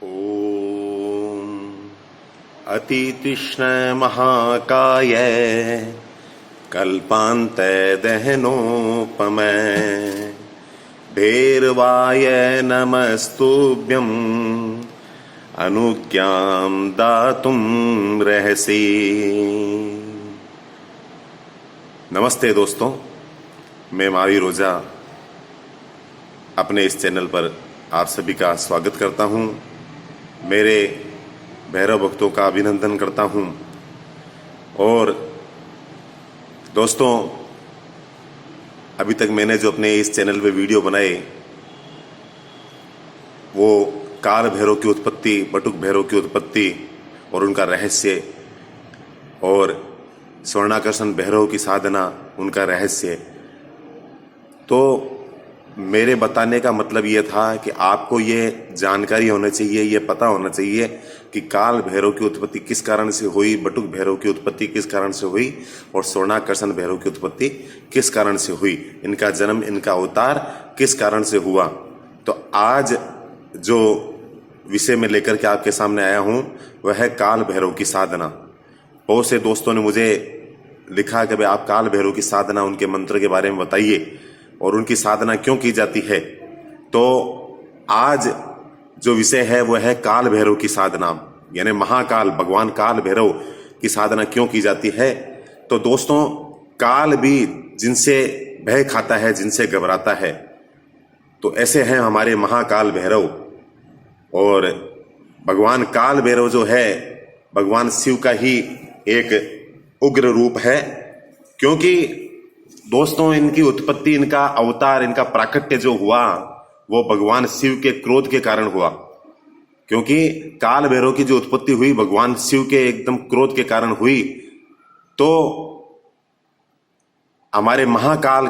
ॐ अतितीक्ष्ण महाकाय कल्पान्त दहनोपमः भैरवाय नमस्तुभ्यं अनुज्ञां दातुं रहसि। नमस्ते दोस्तों, मैं महावीर ओझा अपने इस चैनल पर आप सभी का स्वागत करता हूं। मेरे भैरव भक्तों का अभिनंदन करता हूं। और दोस्तों, अभी तक मैंने जो अपने इस चैनल पे वीडियो बनाए वो काल भैरव की उत्पत्ति, बटुक भैरव की उत्पत्ति और उनका रहस्य, और स्वर्णाकर्षण भैरव की साधना, उनका रहस्य। तो मेरे बताने का मतलब ये था कि आपको ये जानकारी होना चाहिए, ये पता होना चाहिए कि काल भैरव की उत्पत्ति किस कारण से हुई, बटुक भैरव की उत्पत्ति किस कारण से हुई और स्वर्णाकर्षण भैरव की उत्पत्ति किस कारण से हुई, इनका जन्म, इनका अवतार किस कारण से हुआ। तो आज जो विषय में लेकर के आपके सामने आया हूं वह है काल भैरव की साधना। बहुत से दोस्तों ने मुझे लिखा कि भाई आप काल भैरव की साधना, उनके मंत्र के बारे में बताइए और उनकी साधना क्यों की जाती है। तो आज जो विषय है वह है काल भैरव की साधना, यानी महाकाल भगवान काल भैरव की साधना क्यों की जाती है। तो दोस्तों, काल भी जिनसे भय खाता है, जिनसे घबराता है, तो ऐसे हैं हमारे महाकाल भैरव। और भगवान काल भैरव जो है भगवान शिव का ही एक उग्र रूप है, क्योंकि दोस्तों इनकी उत्पत्ति, इनका अवतार, इनका प्राकट्य जो हुआ वो भगवान शिव के क्रोध के कारण हुआ। क्योंकि काल भैरव की जो उत्पत्ति हुई भगवान शिव के एकदम क्रोध के कारण हुई। तो हमारे महाकाल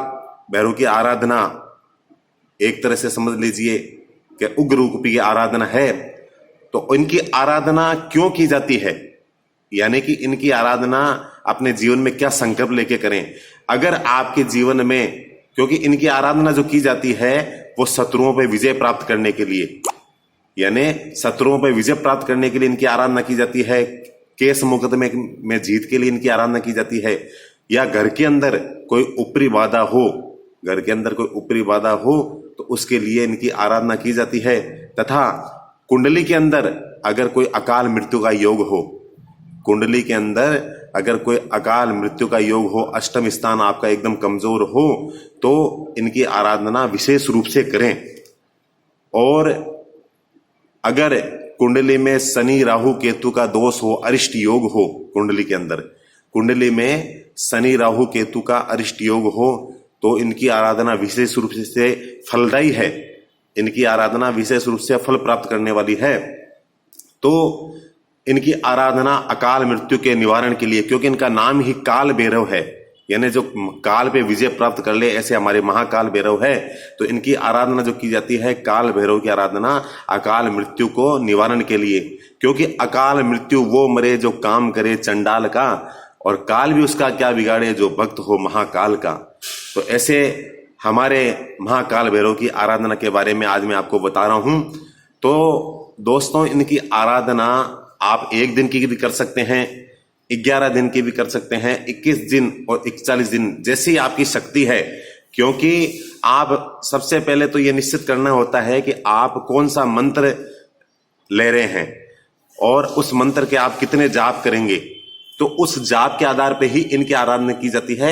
भैरव की आराधना एक तरह से समझ लीजिए कि उग्र रूप की आराधना है। तो इनकी आराधना क्यों की जाती है, यानी कि इनकी आराधना अपने जीवन में क्या संकल्प लेके करें। अगर आपके जीवन में, क्योंकि इनकी आराधना जो की जाती है वो शत्रुओं पर विजय प्राप्त करने के लिए, यानी शत्रुओं पर विजय प्राप्त करने के लिए इनकी आराधना की जाती है। केस मुकदमे में जीत के लिए इनकी आराधना की जाती है, या घर के अंदर कोई ऊपरी बाधा हो, घर के अंदर कोई ऊपरी बाधा हो तो उसके लिए इनकी आराधना की जाती है। तथा कुंडली के अंदर अगर कोई अकाल मृत्यु का योग हो, कुंडली के अंदर अगर कोई अकाल मृत्यु का योग हो, अष्टम स्थान आपका एकदम कमजोर हो, तो इनकी आराधना विशेष रूप से करें। और अगर कुंडली में शनि राहु केतु का दोष हो, अरिष्ट योग हो, कुंडली के अंदर कुंडली में शनि राहु केतु का अरिष्ट योग हो तो इनकी आराधना विशेष रूप से फलदायी है, इनकी आराधना विशेष रूप से फल प्राप्त करने वाली है। तो इनकी आराधना अकाल मृत्यु के निवारण के लिए, क्योंकि इनका नाम ही काल भैरव है, यानी जो काल पे विजय प्राप्त कर ले, ऐसे हमारे महाकाल भैरव है। तो इनकी आराधना जो की जाती है, काल भैरव की आराधना अकाल मृत्यु को निवारण के लिए, क्योंकि अकाल मृत्यु वो मरे जो काम करे चंडाल का, और काल भी उसका क्या बिगाड़े जो भक्त हो महाकाल का। तो ऐसे हमारे महाकाल भैरव की आराधना के बारे में आज मैं आपको बता रहा हूं। तो दोस्तों, इनकी आराधना आप एक दिन की भी कर सकते हैं, 11 दिन की भी कर सकते हैं, 21 दिन और 41 दिन, जैसी आपकी शक्ति है। क्योंकि आप सबसे पहले तो यह निश्चित करना होता है कि आप कौन सा मंत्र ले रहे हैं और उस मंत्र के आप कितने जाप करेंगे। तो उस जाप के आधार पे ही इनकी आराधना की जाती है।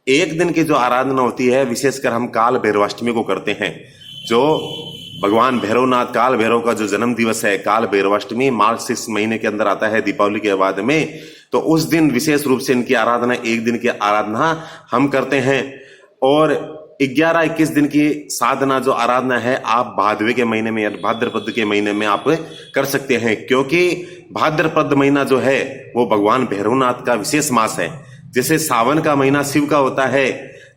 एक दिन की जो आराधना होती है, विशेषकर हम काल भैरवाष्टमी को करते हैं, जो भगवान भैरवनाथ काल भैरव का जो जन्म दिवस है, काल भैरवाष्टमी मार्च महीने के अंदर आता है, दीपावली के बाद में। तो उस दिन विशेष रूप से इनकी आराधना, एक दिन की आराधना हम करते हैं। और 11-21 दिन की साधना जो आराधना है आप भादवे के महीने में या भाद्रपद के महीने में आप कर सकते हैं, क्योंकि भाद्रपद महीना जो है वो भगवान भैरवनाथ का विशेष मास है। जैसे सावन का महीना शिव का होता है,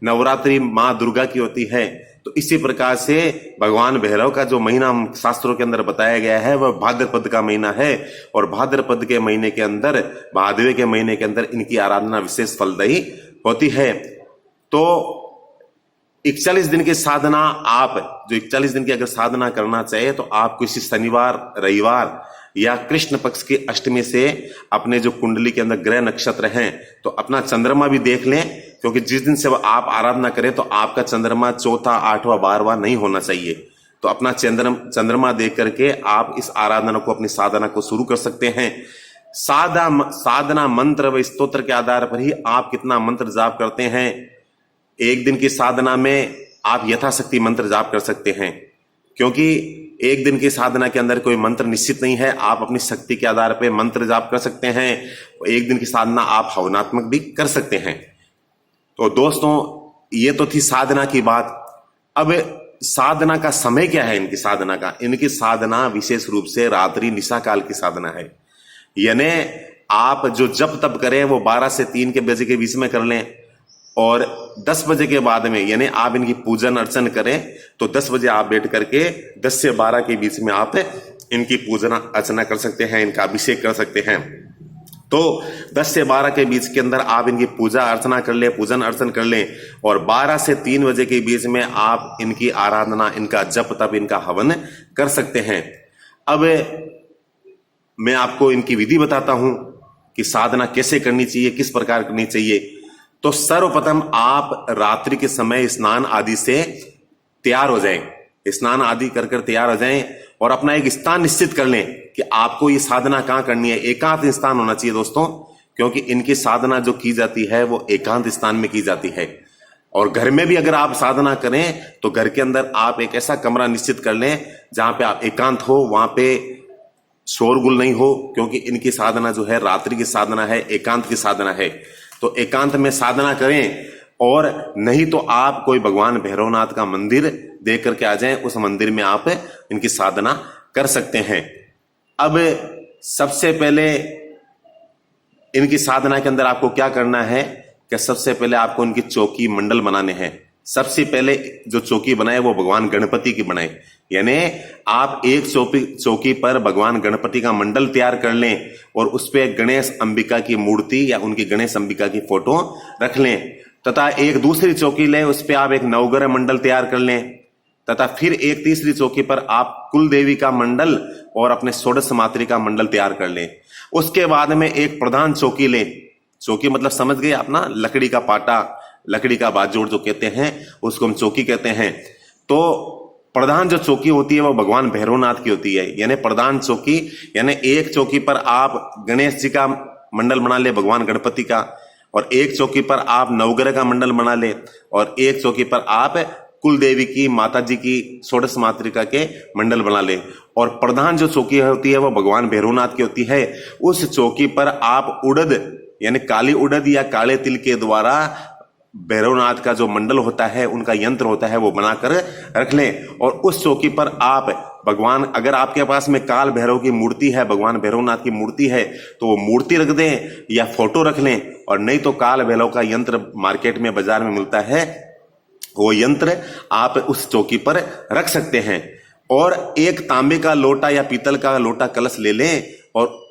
नवरात्रि माँ दुर्गा की होती है, तो इसी प्रकार से भगवान भैरव का जो महीना शास्त्रों के अंदर बताया गया है वह भाद्रपद का महीना है। और भाद्रपद के महीने के अंदर, भादवे के महीने के अंदर इनकी आराधना विशेष फलदायी होती है। तो 41 दिन की साधना, आप जो 41 दिन की अगर साधना करना चाहे तो आप किसी शनिवार, रविवार या कृष्ण पक्ष की अष्टमी से अपने जो कुंडली के अंदर ग्रह नक्षत्र हैं तो अपना चंद्रमा भी देख लें, क्योंकि जिस दिन से आप आराधना करें तो आपका चंद्रमा चौथा, आठवां, 12वां नहीं होना चाहिए। तो अपना चंद्रमा देख करके आप इस आराधना को, अपनी साधना को शुरू कर सकते हैं। साधना मंत्र व स्तोत्र के आधार पर ही आप कितना मंत्र जाप करते हैं। एक दिन की साधना में आप यथाशक्ति मंत्र जाप कर सकते हैं, क्योंकि एक दिन की साधना के अंदर कोई मंत्र निश्चित नहीं है। आप अपनी शक्ति के आधार पर मंत्र जाप कर सकते हैं। एक दिन की साधना आप हवनात्मक भी कर सकते हैं। तो दोस्तों, ये तो थी साधना की बात। अब साधना का समय क्या है इनकी साधना का? इनकी साधना विशेष रूप से रात्रि निशा काल की साधना है। यानी आप जो जप तप करें वो 12 से 3 के बजे के बीच में कर लें, और 10 बजे के बाद में यानी आप इनकी पूजन अर्चन करें तो 10 बजे आप बैठ करके 10 से 12 के बीच में आप इनकी पूजन अर्चना कर सकते हैं, इनका अभिषेक कर सकते हैं। तो 10 से 12 के बीच के अंदर आप इनकी पूजा अर्चना कर लें, पूजन अर्चन कर लें, और 12 से 3 बजे के बीच में आप इनकी आराधना, इनका जप तप, इनका हवन कर सकते हैं। अब मैं आपको इनकी विधि बताता हूं कि साधना कैसे करनी चाहिए, किस प्रकार करनी चाहिए। तो सर्वप्रथम आप रात्रि के समय स्नान आदि से तैयार हो जाएं, स्नान आदि कर तैयार हो जाएं, और अपना एक स्थान निश्चित कर लें कि आपको ये साधना कहां करनी है। एकांत स्थान होना चाहिए दोस्तों, क्योंकि इनकी साधना जो की जाती है वो एकांत स्थान में की जाती है। और घर में भी अगर आप साधना करें तो घर के अंदर आप एक ऐसा कमरा निश्चित कर लें जहां पे आप एकांत हो, वहां पे शोरगुल नहीं हो, क्योंकि इनकी साधना जो है रात्रि की साधना है, एकांत की साधना है। तो एकांत में साधना करें, और नहीं तो आप कोई भगवान भैरवनाथ का मंदिर देख करके आ जाएं, उस मंदिर में आप इनकी साधना कर सकते हैं। अब सबसे पहले इनकी साधना के अंदर आपको क्या करना है कि सबसे पहले आपको इनकी चौकी मंडल बनाने हैं। सबसे पहले जो चौकी बनाए वो भगवान गणपति की बनाए, यानी आप एक चौकी पर भगवान गणपति का मंडल तैयार कर लें, और उस पर गणेश अंबिका की मूर्ति या उनकी गणेश अंबिका की फोटो रख लें। तथा एक दूसरी चौकी लें, उस पर आप एक नवग्रह मंडल तैयार कर लें। तथा फिर एक तीसरी चौकी पर आप कुल देवी का मंडल और अपने षोडश मातृ का मंडल तैयार कर लें। उसके बाद में एक प्रधान चौकी लें। चौकी मतलब समझ गए आप ना, लकड़ी का पाटा, लकड़ी का बाजोड़ जो कहते हैं उसको हम चौकी कहते हैं। तो प्रधान जो चौकी होती है वो भगवान भैरवनाथ की होती है। यानी प्रधान चौकी, यानी एक चौकी पर आप गणेश जी का मंडल बना ले, भगवान गणपति का, और एक चौकी पर आप नवग्रह का मंडल बना ले, और एक चौकी पर आप कुल देवी की, माता जी की, षोडश मातृका के मंडल बना ले। और प्रधान जो चौकी होती है वो भगवान भैरवनाथ की होती है। उस चौकी पर आप उड़द यानी काली उड़द या काले तिल के द्वारा भैरवनाथ का जो मंडल होता है, उनका यंत्र होता है, वो बनाकर रख लें। और उस चौकी पर आप भगवान, अगर आपके पास में काल भैरव की मूर्ति है, भगवान भैरवनाथ की मूर्ति है, तो वो मूर्ति रख दें या फोटो रख लें। और नहीं तो काल भैरव का यंत्र मार्केट में, बाजार में मिलता है, वो यंत्र आप उस चौकी पर रख सकते हैं। और एक तांबे का लोटा या पीतल का लोटा कलश ले लें, और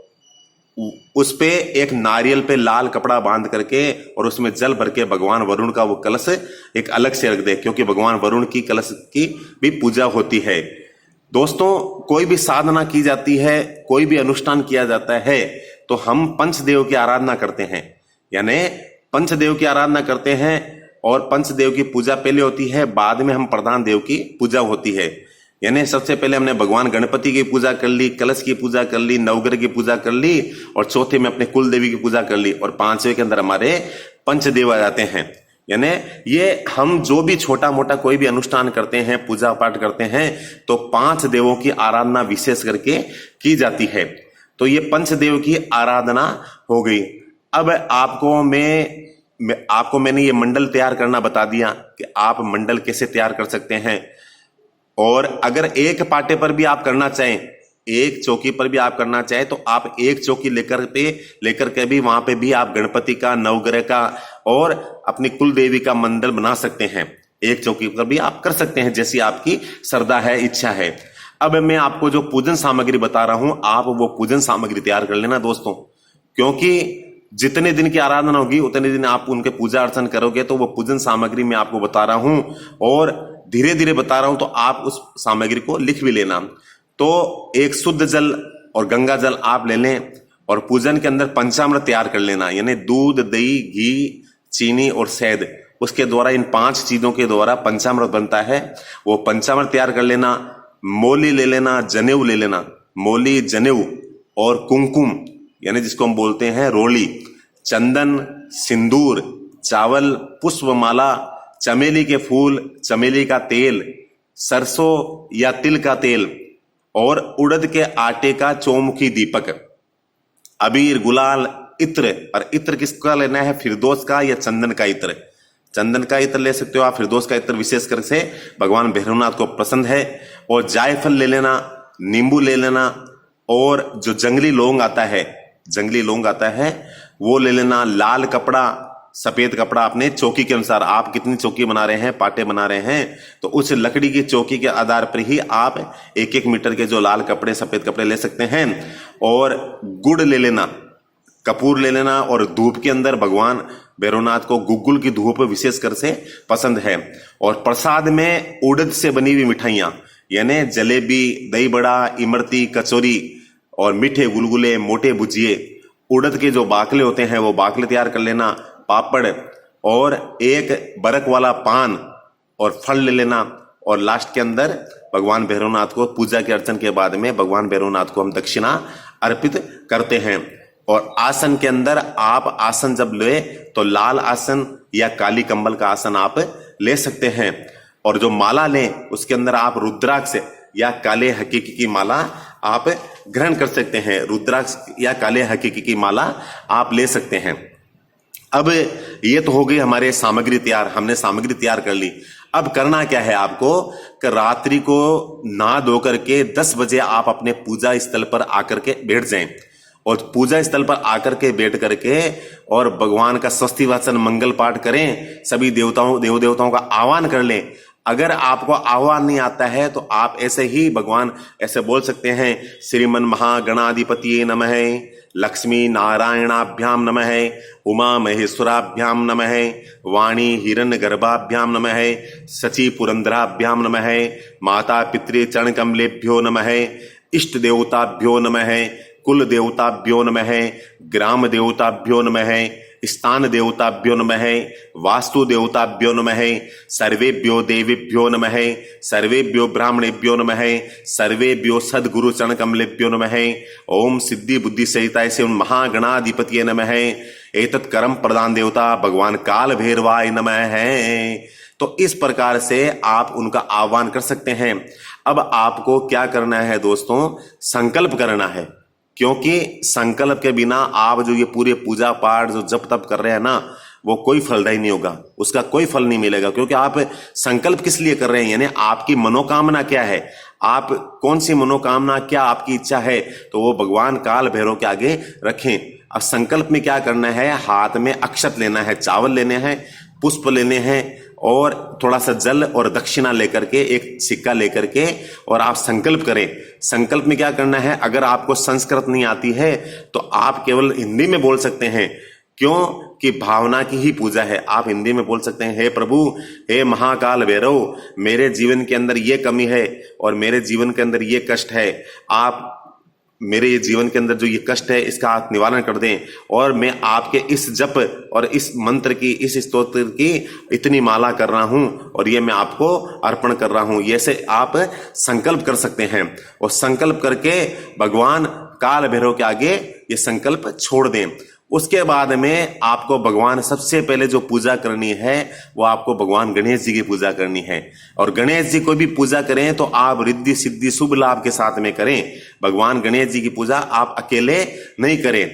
उस पे एक नारियल पे लाल कपड़ा बांध करके और उसमें जल भर के भगवान वरुण का वो कलश एक अलग से रख दे, क्योंकि भगवान वरुण की कलश की भी पूजा होती है। दोस्तों, कोई भी साधना की जाती है, कोई भी अनुष्ठान किया जाता है, तो हम पंचदेव की आराधना करते हैं। यानी पंचदेव की आराधना करते हैं, और पंचदेव की पूजा पहले होती है, बाद में हम प्रधान देव की पूजा होती है। यानी सबसे पहले हमने भगवान गणपति की पूजा कर ली, कलश की पूजा कर ली, नवग्रह की पूजा कर ली, और चौथे में अपने कुल देवी की पूजा कर ली, और पांचवें के अंदर हमारे पंचदेव आ जाते हैं। यानी ये हम जो भी छोटा मोटा कोई भी अनुष्ठान करते हैं, पूजा पाठ करते हैं, तो 5 देवों की आराधना विशेष करके की जाती है। तो ये पंचदेव की आराधना हो गई। अब आपको मैंने ये मंडल तैयार करना बता दिया कि आप मंडल कैसे तैयार कर सकते हैं। और अगर एक पाटे पर भी आप करना चाहें, एक चौकी पर भी आप करना चाहें, तो आप एक चौकी लेकर के भी वहां पे भी आप गणपति का, नवग्रह का और अपनी कुल देवी का मंडल बना सकते हैं। एक चौकी पर भी आप कर सकते हैं, जैसी आपकी श्रद्धा है, इच्छा है। अब मैं आपको जो पूजन सामग्री बता रहा हूं, आप वो पूजन सामग्री तैयार कर लेना दोस्तों, क्योंकि जितने दिन की आराधना होगी उतने दिन आप उनके पूजा अर्चन करोगे, तो वो पूजन सामग्री मैं आपको बता रहा हूं और धीरे धीरे बता रहा हूं, तो आप उस सामग्री को लिख भी लेना। तो एक शुद्ध जल और गंगा जल आप ले लें और पूजन के अंदर पंचामृत तैयार कर लेना, यानी दूध, दही, घी, चीनी और शहद, उसके द्वारा इन 5 चीजों के द्वारा पंचामृत बनता है। वो पंचामृत तैयार कर लेना। मौली ले लेना, जनेऊ ले लेना, मौली, जनेऊ और कुमकुम यानी जिसको हम बोलते हैं रोली, चंदन, सिंदूर, चावल, पुष्पमाला, चमेली के फूल, चमेली का तेल, सरसों या तिल का तेल और उड़द के आटे का चौमुखी दीपक, अबीर, गुलाल, इत्र। और इत्र किसका लेना है? फिरदौस का या चंदन का इत्र। चंदन का इत्र ले सकते हो आप, फिरदौस का इत्र विशेष कर से भगवान भैरवनाथ को पसंद है। और जायफल ले लेना, नींबू ले लेना और जो जंगली लौंग आता है, जंगली लौंग आता है वो ले लेना। लाल कपड़ा, सफेद कपड़ा, अपने चौकी के अनुसार, आप कितनी चौकी बना रहे हैं, पाटे बना रहे हैं, तो उस लकड़ी की चौकी के आधार पर ही आप 1-1 मीटर के जो लाल कपड़े, सफेद कपड़े ले सकते हैं। और गुड़ ले लेना, कपूर ले लेना और धूप के अंदर भगवान भैरवनाथ को गुग्गुल की धूप विशेष कर से पसंद है। और प्रसाद में उड़द से बनी हुई मिठाइयां यानी जलेबी, दही बड़ा, इमरती, कचौरी और मीठे गुलगुले, मोटे भुजिए, उड़द के जो बाकले होते हैं वो बाकले तैयार कर लेना, पापड़ और 1 बरक वाला पान और फल ले लेना। और लास्ट के अंदर भगवान भैरवनाथ को पूजा के अर्चन के बाद में भगवान भैरवनाथ को हम दक्षिणा अर्पित करते हैं। और आसन के अंदर आप आसन जब ले तो लाल आसन या काली कंबल का आसन आप ले सकते हैं। और जो माला लें उसके अंदर आप रुद्राक्ष या काले हकीकी की माला आप ग्रहण कर सकते हैं। रुद्राक्ष या काले हकीकी की माला आप ले सकते हैं। अब ये तो हो गई हमारे सामग्री तैयार, हमने सामग्री तैयार कर ली। अब करना क्या है आपको कि रात्रि को नहा धो करके 10 बजे आप अपने पूजा स्थल पर आकर के बैठ जाएं और पूजा स्थल पर आकर के बैठ करके और भगवान का स्वस्ति वाचन मंगल पाठ करें, सभी देव देवताओं का आह्वान कर लें। अगर आपको आह्वान नहीं आता है तो आप ऐसे ही भगवान ऐसे बोल सकते हैं, श्रीमन महागणाधिपतिये नमः, लक्ष्मी नारायणाभ्याम नमः, उमा महेश्वराभ्याम नमः, वाणी हिरण्यगर्भाभ्याम नमः, सची पुरंदराभ्याम नमः, माता पितृ चरण कमलेभ्यो नमः, इष्ट देवताभ्यो नमः, कुल देवताभ्यो नमः, ग्राम देवताभ्यो नमः, स्थान देवताभ्यो नमः, वास्तु देवताभ्यो नमः, सर्वेभ्यो देवेभ्यो नमः, सर्वेभ्यो ब्राह्मणेभ्यो नमः, सर्वेभ्यो सद्गुरु चरण कमलेभ्यो नमः, ओम सिद्धि बुद्धि सहिताय से महागणाधिपतिये नमः, एतत् कर्म प्रदान देवता भगवान काल भैरवाय नमः है। तो इस प्रकार से आप उनका आह्वान कर सकते हैं। अब आपको क्या करना है दोस्तों? संकल्प करना है, क्योंकि संकल्प के बिना आप जो ये पूरे पूजा पाठ जो जप तप कर रहे हैं ना, वो कोई फलदायी नहीं होगा, उसका कोई फल नहीं मिलेगा। क्योंकि आप संकल्प किस लिए कर रहे हैं, यानी आपकी मनोकामना क्या है, आप कौन सी मनोकामना, क्या आपकी इच्छा है, तो वो भगवान काल भैरव के आगे रखें। अब संकल्प में क्या करना है? हाथ में अक्षत लेना है, चावल लेने हैं, पुष्प लेने हैं और थोड़ा सा जल और दक्षिणा लेकर के, एक सिक्का लेकर के, और आप संकल्प करें। संकल्प में क्या करना है? अगर आपको संस्कृत नहीं आती है तो आप केवल हिंदी में बोल सकते हैं, क्यों कि भावना की ही पूजा है। आप हिंदी में बोल सकते हैं, हे प्रभु, हे महाकाल भैरव, मेरे जीवन के अंदर ये कमी है और मेरे जीवन के अंदर ये कष्ट है, आप मेरे ये जीवन के अंदर जो ये कष्ट है इसका आप निवारण कर दें, और मैं आपके इस जप और इस मंत्र की, इस स्तोत्र की इतनी माला कर रहा हूं और ये मैं आपको अर्पण कर रहा हूं। ये से आप संकल्प कर सकते हैं और संकल्प करके भगवान काल भैरव के आगे ये संकल्प छोड़ दें। उसके बाद में आपको भगवान सबसे पहले जो पूजा करनी है वो आपको भगवान गणेश जी की पूजा करनी है। और गणेश जी को भी पूजा करें तो आप रिद्धि सिद्धि शुभ लाभ के साथ में करें। भगवान गणेश जी की पूजा आप अकेले नहीं करें।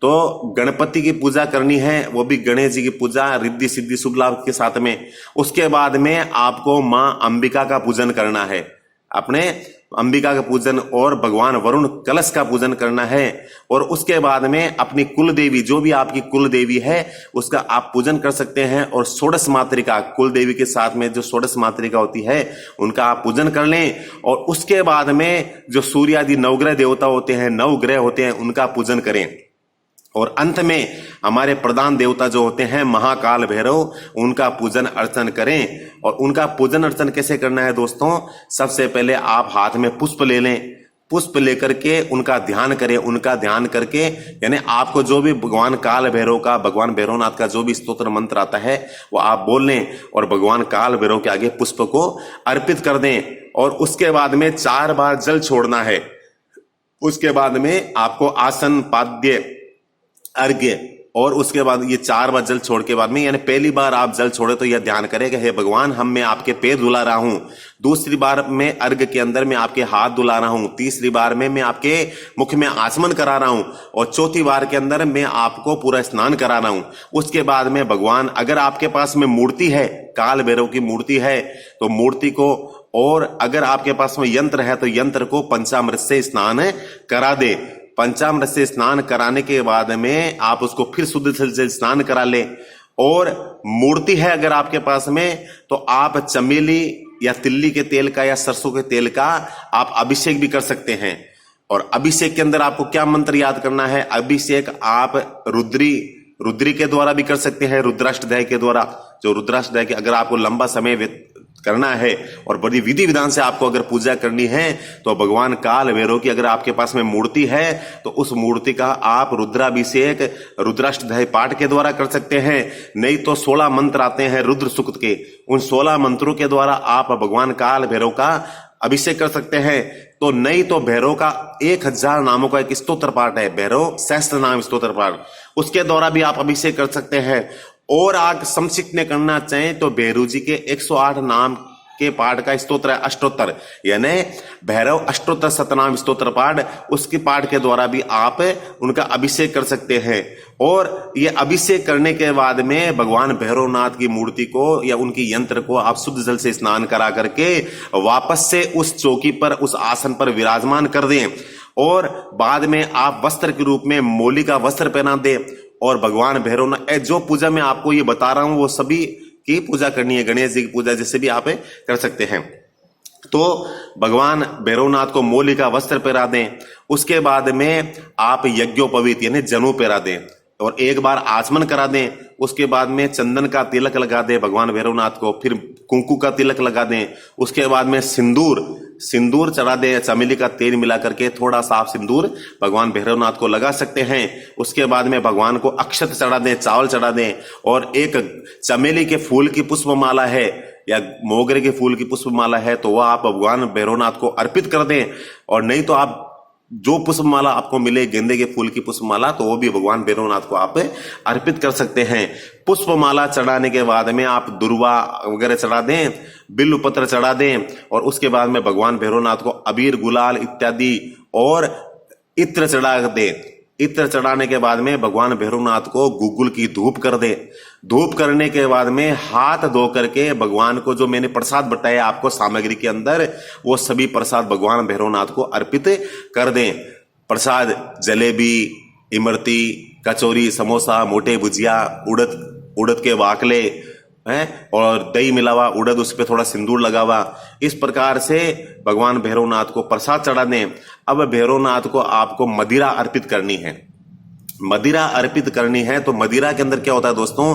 तो गणपति की पूजा करनी है, वो भी गणेश जी की पूजा रिद्धि सिद्धि शुभ लाभ के साथ में। उसके बाद में आपको मां अंबिका का पूजन करना है, अपने अंबिका का पूजन, और भगवान वरुण कलश का पूजन करना है। और उसके बाद में अपनी कुल देवी, जो भी आपकी कुल देवी है उसका आप पूजन कर सकते हैं। और षोडश मातृका, कुल देवी के साथ में जो षोडश मातृका होती है उनका आप पूजन कर लें। और उसके बाद में जो सूर्य आदि नवग्रह देवता होते हैं, 9 ग्रह होते हैं, उनका पूजन करें। और अंत में हमारे प्रधान देवता जो होते हैं महाकाल भैरव, उनका पूजन अर्चन करें। और उनका पूजन अर्चन कैसे करना है दोस्तों, सबसे पहले आप हाथ में पुष्प ले लें, पुष्प लेकर के उनका ध्यान करें। उनका ध्यान करके यानी आपको जो भी भगवान काल भैरव का, भगवान भैरवनाथ का जो भी स्तोत्र मंत्र आता है वो आप बोल लें और भगवान काल भैरव के आगे पुष्प को अर्पित कर दें। और उसके बाद में 4 बार जल छोड़ना है। उसके बाद में आपको आसन, पाद्य, अर्घ्य, और उसके बाद ये 4 बार जल छोड़ के बाद में, यानी पहली बार आप जल छोड़े तो यह ध्यान करें कि हे भगवान, मैं आपके पैर धुला रहा हूं। दूसरी बार में अर्घ्य के अंदर मैं आपके हाथ धुला रहा हूं। तीसरी बार में मैं आपके मुख में आचमन करा रहा हूं। और चौथी बार के अंदर मैं आपको पूरा स्नान करा रहा हूं। उसके बाद में भगवान, अगर आपके पास में मूर्ति है, काल भैरव की मूर्ति है, तो मूर्ति को, और अगर आपके पास में यंत्र है तो यंत्र को पंचामृत से स्नान करा दे। पंचामृत से स्नान कराने के बाद में आप उसको फिर शुद्ध जल से स्नान करा ले। और मूर्ति है अगर आपके पास में, तो आप चमेली या तिल्ली के तेल का या सरसों के तेल का आप अभिषेक भी कर सकते हैं। और अभिषेक के अंदर आपको क्या मंत्र याद करना है, अभिषेक आप रुद्री के द्वारा भी कर सकते हैं, रुद्राष्टध्याय के द्वारा। जो रुद्राष्टध्याय के अगर आपको लंबा समय करना है और बड़ी विधि विधान से आपको अगर पूजा करनी है, तो भगवान काल भैरव की अगर आपके पास में मूर्ति है तो उस मूर्ति का आप रुद्राभिषेक, रुद्राष्टध्याय पाठ के द्वारा कर सकते हैं। नहीं तो 16 मंत्र आते हैं रुद्र सूक्त के, उन 16 मंत्रों के द्वारा आप भगवान काल भैरव का अभिषेक कर सकते हैं। तो नहीं तो भैरव का 1000 नामों का एक स्तोत्र पाठ है, भैरव सहस्त्र नाम स्तोत्र पाठ, उसके द्वारा भी आप अभिषेक कर सकते हैं। और आग संक्षिप्त में करना चाहें तो भैरव जी के 108 नाम के पाठ का स्तोत्र है अष्टोत्तर, यानी भैरव अष्टोत्तर शतनाम स्तोत्र पाठ, उसके पाठ के द्वारा भी आप उनका अभिषेक कर सकते हैं। और ये अभिषेक करने के बाद में भगवान भैरवनाथ की मूर्ति को या उनकी यंत्र को आप शुद्ध जल से स्नान करा करके वापस से उस चौकी पर, उस आसन पर विराजमान कर दें। और बाद में आप वस्त्र के रूप में मोली का वस्त्र पहना दें। और भगवान भैरवनाथ, जो पूजा मैं आपको ये बता रहा हूं वो सभी की पूजा करनी है, गणेश जी की पूजा जैसे भी आप कर सकते हैं। तो भगवान भैरवनाथ को मोली का वस्त्र पहरा दें। उसके बाद में आप यज्ञोपवीत यानी जनेऊ पहरा दें और एक बार आचमन करा दें। उसके बाद में चंदन का तिलक लगा दें भगवान भैरवनाथ को, फिर कुंकू का तिलक लगा दें। उसके बाद में सिंदूर चढ़ा दें, चमेली का तेल मिला करके थोड़ा सा आप सिंदूर भगवान भैरवनाथ को लगा सकते हैं। उसके बाद में भगवान को अक्षत चढ़ा दें, चावल चढ़ा दें। और एक चमेली के फूल की पुष्पमाला है या मोगरे के फूल की पुष्पमाला है तो वह आप भगवान भैरवनाथ को अर्पित कर दें। और नहीं तो आप जो पुष्पमाला आपको मिले, गेंदे के फूल की पुष्पमाला, तो वो भी भगवान भैरवनाथ को आप अर्पित कर सकते हैं। पुष्पमाला चढ़ाने के बाद में आप दुर्वा वगैरह चढ़ा दें, बिल्व पत्र चढ़ा दें। और उसके बाद में भगवान भैरवनाथ को अबीर, गुलाल इत्यादि और इत्र चढ़ा दें। इत्र चढ़ाने के बाद में भगवान भैरवनाथ को गुग्गुल की धूप कर दे। धूप करने के बाद में हाथ धो करके भगवान को जो मैंने प्रसाद बताया आपको सामग्री के अंदर, वो सभी प्रसाद भगवान भैरवनाथ को अर्पित कर दें। प्रसाद जलेबी, इमरती, कचौरी, समोसा, मोटे भुजिया, उड़द के वाकले हैं और दही मिला हुआ उड़द, उस पर थोड़ा सिंदूर लगा हुआ, इस प्रकार से भगवान भैरवनाथ को प्रसाद चढ़ा दें। अब भैरवनाथ को आपको मदिरा अर्पित करनी है। मदिरा अर्पित करनी है तो मदिरा के अंदर क्या होता है दोस्तों,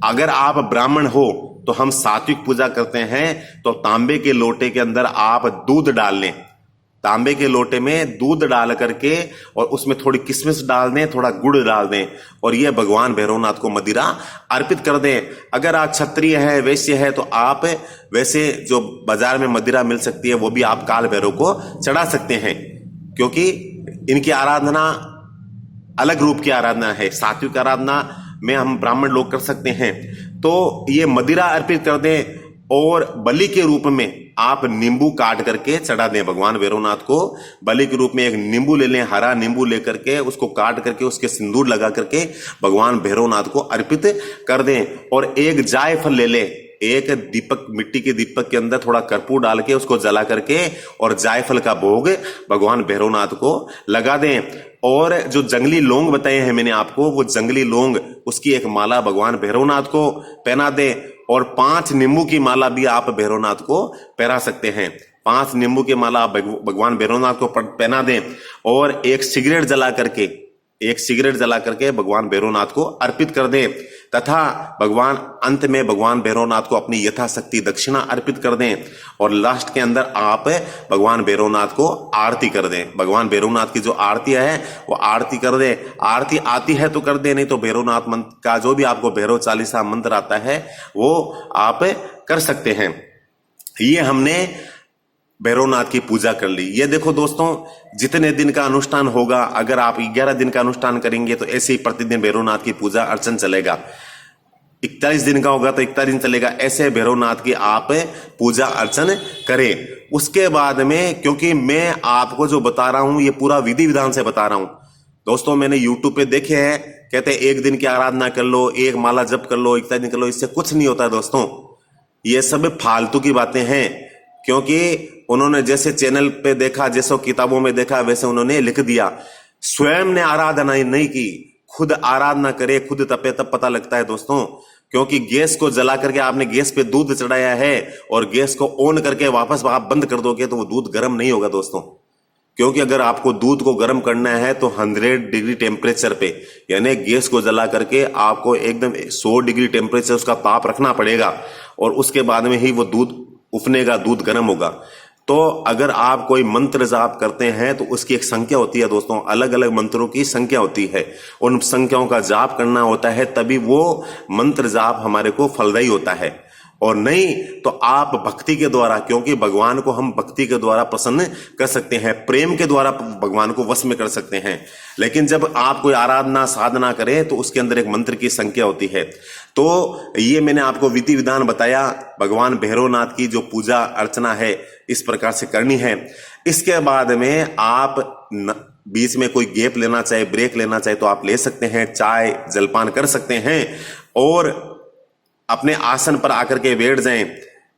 अगर आप ब्राह्मण हो तो हम सात्विक पूजा करते हैं तो तांबे के लोटे के अंदर आप दूध डाल लें। तांबे के लोटे में दूध डाल करके और उसमें थोड़ी किशमिश डाल दें, थोड़ा गुड़ डाल दें और यह भगवान भैरवनाथ को मदिरा अर्पित कर दें। अगर आप क्षत्रिय है, वैश्य है, तो आप वैसे जो बाजार में मदिरा मिल सकती है वो भी आप काल भैरव को चढ़ा सकते हैं, क्योंकि इनकी आराधना अलग रूप की आराधना है। सात्विक आराधना में हम ब्राह्मण लोग कर सकते हैं। तो ये मदिरा अर्पित कर दें और बलि के रूप में आप नींबू काट करके चढ़ा दें भगवान भैरवनाथ को। बलि के रूप में एक नींबू ले लें, हरा नींबू लेकर के उसको काट करके उसके सिंदूर लगा करके भगवान भैरवनाथ को अर्पित कर दें। और एक जायफल ले लें, एक दीपक, मिट्टी के दीपक के अंदर थोड़ा कर्पूर डाल के उसको जला करके और जायफल का भोग भगवान भैरवनाथ को लगा दें। और जो जंगली लौंग बताए हैं मैंने आपको, वो जंगली लौंग, उसकी एक माला भगवान भैरवनाथ को पहना दें। और 5 नींबू की माला भी आप भैरवनाथ को पहना सकते हैं। 5 नींबू की माला भगवान भैरवनाथ को पहना दें। और एक सिगरेट जला करके, एक सिगरेट जला करके भगवान भैरवनाथ को अर्पित कर दें तथा भगवान अंत में भगवान भैरवनाथ को अपनी यथाशक्ति दक्षिणा अर्पित कर दें और लास्ट के अंदर आप भगवान भैरवनाथ को आरती कर दें। भगवान भैरवनाथ की जो आरती है वो आरती कर दें। आरती आती है तो कर दे, नहीं तो भैरवनाथ मंत्र का जो भी आपको भैरव चालीसा मंत्र आता है वो आप कर सकते हैं। ये हमने भैरवनाथ की पूजा कर ली। ये देखो दोस्तों, जितने दिन का अनुष्ठान होगा, अगर आप 11 दिन का अनुष्ठान करेंगे तो ऐसे ही प्रतिदिन भैरवनाथ की पूजा अर्चन चलेगा। 41 दिन का होगा तो 41 दिन चलेगा। ऐसे भैरवनाथ की आप पूजा अर्चन करें। उसके बाद में, क्योंकि मैं आपको जो बता रहा हूं ये पूरा विधि विधान से बता रहा हूं दोस्तों, मैंने यूट्यूब पे देखे हैं, कहते हैं 1 दिन की आराधना कर लो, 1 माला जप कर लो, 41 दिन कर लो। इससे कुछ नहीं होता दोस्तों, ये सब फालतू की बातें हैं। क्योंकि उन्होंने जैसे चैनल पे देखा, जैसे किताबों में देखा, वैसे उन्होंने लिख दिया। स्वयं ने आराधना नहीं की, खुद आराधना करे, खुद तपे, तब पता लगता है दोस्तों। क्योंकि गैस को जला करके आपने गैस पे दूध चढ़ाया है और गैस को ऑन करके वापस आप बंद कर दोगे तो वो दूध गर्म नहीं होगा दोस्तों। क्योंकि अगर आपको दूध को गर्म करना है तो 100 डिग्री टेम्परेचर पे, यानी गैस को जला करके आपको एकदम 100 डिग्री टेम्परेचर उसका ताप रखना पड़ेगा और उसके बाद में ही वो दूध उफनेगा, दूध गर्म होगा। तो अगर आप कोई मंत्र जाप करते हैं तो उसकी एक संख्या होती है दोस्तों, अलग अलग मंत्रों की संख्या होती है, उन संख्याओं का जाप करना होता है, तभी वो मंत्र जाप हमारे को फलदायी होता है। और नहीं तो आप भक्ति के द्वारा, क्योंकि भगवान को हम भक्ति के द्वारा प्रसन्न कर सकते हैं, प्रेम के द्वारा भगवान को वश में कर सकते हैं। लेकिन जब आप कोई आराधना साधना करें तो उसके अंदर एक मंत्र की संख्या होती है। तो ये मैंने आपको विधि विधान बताया। भगवान भैरवनाथ की जो पूजा अर्चना है इस प्रकार से करनी है। इसके बाद में आप बीच में कोई गैप लेना चाहे, ब्रेक लेना चाहे तो आप ले सकते हैं, चाय जलपान कर सकते हैं और अपने आसन पर आकर के बैठ जाएं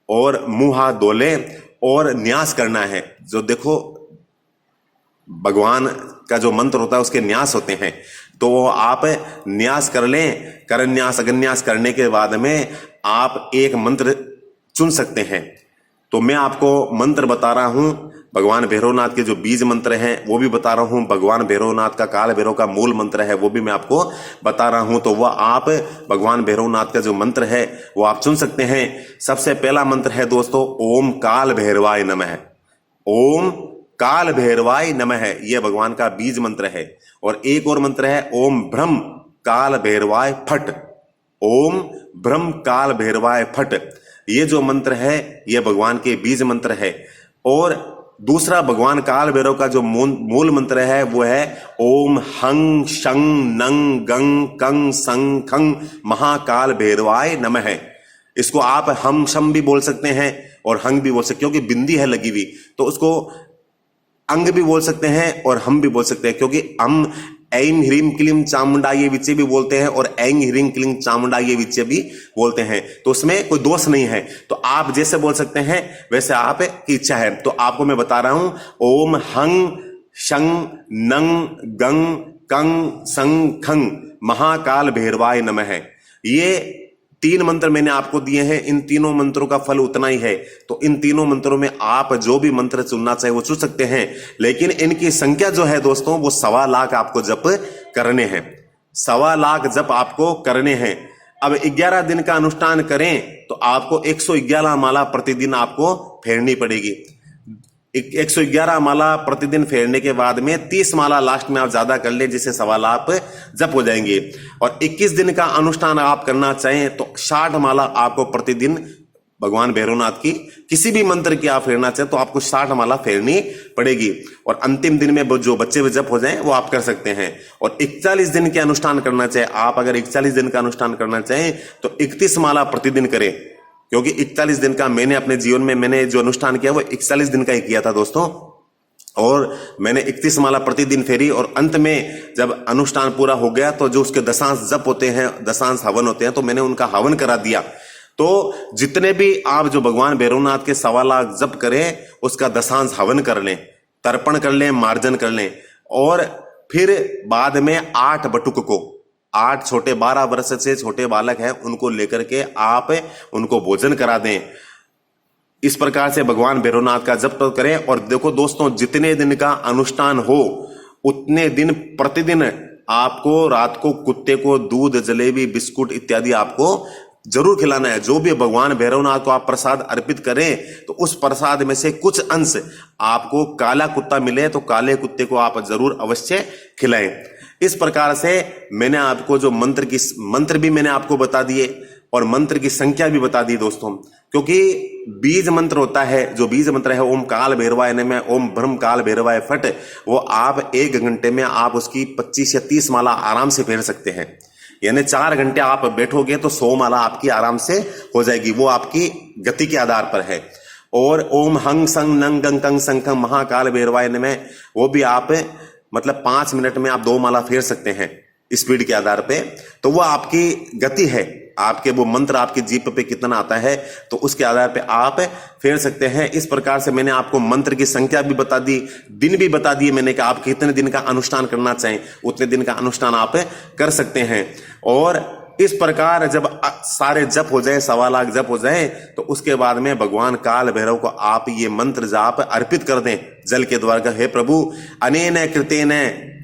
और मुंह हाथ धो लें और न्यास करना है। जो देखो भगवान का जो मंत्र होता है उसके न्यास होते हैं, तो वो आप न्यास कर लें। करन्यास अगन्यास करने के बाद में आप एक मंत्र चुन सकते हैं। तो मैं आपको मंत्र बता रहा हूं, भगवान भैरवनाथ के जो बीज मंत्र हैं वो भी बता रहा हूं, भगवान भैरवनाथ का काल भैरव का मूल मंत्र है वो भी मैं आपको बता रहा हूं। तो वह आप भगवान भैरवनाथ का जो मंत्र है वो आप चुन सकते हैं। सबसे पहला मंत्र है दोस्तों, ओम काल भैरवाय नमः। ओम काल भैरवाय नमः, यह भगवान का बीज मंत्र है। और एक और मंत्र है, ओम ब्रह्म काल भैरवाय फट। ओम ब्रह्म काल भैरवाय फट, ये जो मंत्र है यह भगवान के बीज मंत्र है। और दूसरा भगवान काल भैरव का जो मूल मंत्र है वो है ओम हंग शंग नंग गंग कंग संग खंग महाकाल भैरवाय नमः। इसको आप हम शम भी बोल सकते हैं और हंग भी बोल सकते हैं, क्योंकि बिंदी है लगी हुई, तो उसको अंग भी बोल सकते हैं और हम भी बोल सकते हैं, क्योंकि हम ऐं ह्रीं क्लीं चामुंडाय विच्चे भी बोलते हैं और ऐं ह्रीं क्लीं चामुंडाय विच्चे भी बोलते हैं। तो उसमें कोई दोष नहीं है, तो आप जैसे बोल सकते हैं वैसे आप की इच्छा है। तो आपको मैं बता रहा हूं, ओम हंग शंग नंग गंग कंग संग खंग महाकाल भैरवाय नमः। ये 3 मंत्र मैंने आपको दिए हैं, इन तीनों मंत्रों का फल उतना ही है। तो इन तीनों मंत्रों में आप जो भी मंत्र चुनना चाहे वो चुन सकते हैं, लेकिन इनकी संख्या जो है दोस्तों वो 1.25 लाख आपको जप करने हैं। 1.25 लाख जप आपको करने हैं। अब 11 दिन का अनुष्ठान करें तो आपको 111 माला प्रतिदिन आपको फेरनी पड़ेगी। 111 माला प्रतिदिन फेरने के बाद में 30 माला लास्ट में आप ज्यादा कर ले, जिससे 1.25 लाख जप हो जाएंगे। और 21 दिन का अनुष्ठान आप करना चाहें तो 60 माला आपको प्रतिदिन भगवान भैरवनाथ की किसी भी मंत्र की आप फेरना चाहें तो आपको 60 माला फेरनी पड़ेगी। और अंतिम दिन में जो बच्चे जप हो जाएं वो आप कर सकते हैं। और 41 दिन के अनुष्ठान करना चाहे आप, अगर 41 दिन का अनुष्ठान करना चाहें तो 31 माला प्रतिदिन करें, क्योंकि 41 दिन का मैंने अपने जीवन में मैंने जो अनुष्ठान किया वो 41 दिन का ही किया था दोस्तों। और मैंने 31 माला प्रतिदिन फेरी और अंत में जब अनुष्ठान पूरा हो गया तो जो उसके दशांश जप होते हैं, दशांश हवन होते हैं, तो मैंने उनका हवन करा दिया। तो जितने भी आप जो भगवान भैरवनाथ के 1.25 लाख जप करें उसका दशांश हवन कर लें, तर्पण कर लें, मार्जन कर लें। और फिर बाद में 8 बटुक को, 8 छोटे 12 वर्ष से छोटे बालक हैं उनको लेकर के आप उनको भोजन करा दें। इस प्रकार से भगवान भैरवनाथ का जप करें। और देखो दोस्तों, जितने दिन का अनुष्ठान हो उतने दिन प्रतिदिन आपको रात को कुत्ते को दूध, जलेबी, बिस्कुट इत्यादि आपको जरूर खिलाना है। जो भी भगवान भैरवनाथ को आप प्रसाद अर्पित करें तो उस प्रसाद में से कुछ अंश आपको काला कुत्ता मिले तो काले कुत्ते को आप जरूर अवश्य खिलाएं। इस प्रकार से मैंने आपको जो मंत्र भी मैंने आपको बता दिए और मंत्र की संख्या भी बता दी दोस्तों, क्योंकि बीज मंत्र होता है, जो बीज मंत्र है ओम काल भैरवाय नमः, ओम ब्रह्म काल भैरवाय फट, वो आप 1 घंटे में आप उसकी 25 या 30 माला आराम से फेर सकते हैं। यानी 4 घंटे आप बैठोगे तो 100 माला आपकी आराम से हो जाएगी। वो आपकी गति के आधार पर है। और ओम हंग संग नंग गंग कंग संखंग महाकाल भैरवाय नमः, वो भी आप मतलब 5 मिनट में आप 2 माला फेर सकते हैं स्पीड के आधार पे। तो वो आपकी गति है, आपके वो मंत्र आपकी जीभ पे कितना आता है तो उसके आधार पे आप फेर सकते हैं। इस प्रकार से मैंने आपको मंत्र की संख्या भी बता दी, दिन भी बता दिए मैंने कि आप कितने दिन का अनुष्ठान करना चाहें उतने दिन का अनुष्ठान आप कर सकते हैं। और इस प्रकार जब सारे जप हो जाए, 1.25 लाख जप हो जाए, तो उसके बाद में भगवान काल भैरव को आप ये मंत्र जाप अर्पित कर दें जल के द्वारा। हे प्रभु अनेन कृतेन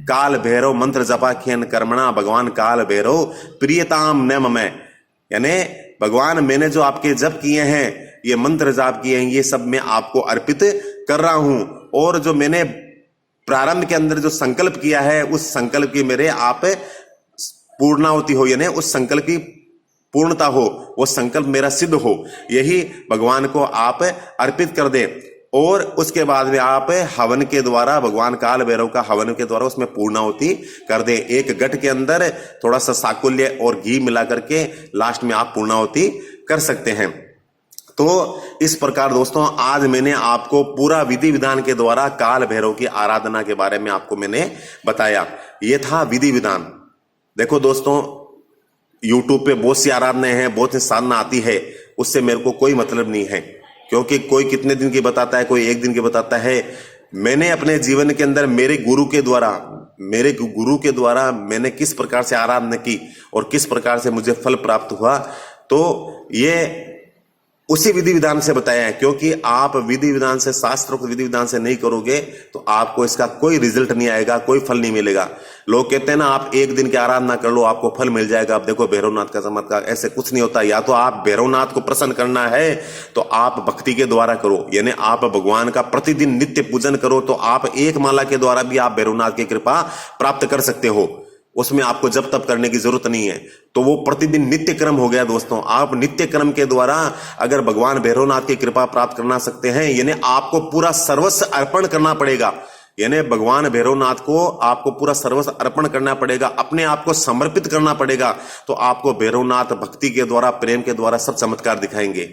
काल भैरव मंत्र जपाख्यन कर्मणा भगवान काल भैरव प्रियताम न मम, यानी भगवान मैंने जो आपके जप किए हैं, ये मंत्र जाप किए हैं, ये सब मैं आपको अर्पित कर रहा हूं। और जो मैंने प्रारंभ के अंदर जो संकल्प किया है उस संकल्प की मेरे आप पूर्णाहुति हो, यानी उस संकल्प की पूर्णता हो, वो संकल्प मेरा सिद्ध हो, यही भगवान को आप अर्पित कर दें। और उसके बाद में आप हवन के द्वारा, भगवान काल भैरव का हवन के द्वारा उसमें पूर्णाहुति कर दें। एक घट के अंदर थोड़ा सा साकुल्य और घी मिला करके लास्ट में आप पूर्णाहुति कर सकते हैं। तो इस प्रकार दोस्तों आज मैंने आपको पूरा विधि विधान के द्वारा काल भैरव की आराधना के बारे में आपको मैंने बताया। ये था विधि विधान। देखो दोस्तों, यूट्यूब पे बहुत सी आराधनाएं हैं, बहुत सी साधना आती है, उससे मेरे को कोई मतलब नहीं है, क्योंकि कोई कितने दिन की बताता है, कोई 1 दिन की बताता है। मैंने अपने जीवन के अंदर मेरे गुरु के द्वारा मैंने किस प्रकार से आराधना की और किस प्रकार से मुझे फल प्राप्त हुआ, तो ये उसी विधि विधान से बताया है। क्योंकि आप विधि विधान से, शास्त्रोक्त विधि विधान से नहीं करोगे तो आपको इसका कोई रिजल्ट नहीं आएगा, कोई फल नहीं मिलेगा। लोग कहते हैं ना आप 1 दिन की आराधना कर लो आपको फल मिल जाएगा। आप देखो भैरवनाथ का चमत्कार, ऐसे कुछ नहीं होता। या तो आप भैरवनाथ को प्रसन्न करना है तो आप भक्ति के द्वारा करो, यानी आप भगवान का प्रतिदिन नित्य पूजन करो, तो आप 1 माला के द्वारा भी आप भैरवनाथ की कृपा प्राप्त कर सकते हो। उसमें आपको जब तब करने की जरूरत नहीं है। तो वो प्रतिदिन नित्य क्रम हो गया दोस्तों। आप नित्य क्रम के द्वारा अगर भगवान भैरवनाथ की कृपा प्राप्त करना सकते हैं, यानी आपको पूरा सर्वस्व अर्पण करना पड़ेगा। यानी भगवान भैरवनाथ को आपको पूरा सर्वस्व अर्पण करना पड़ेगा, अपने आप को समर्पित करना पड़ेगा। तो आपको भैरवनाथ भक्ति के द्वारा, प्रेम के द्वारा सब चमत्कार दिखाएंगे।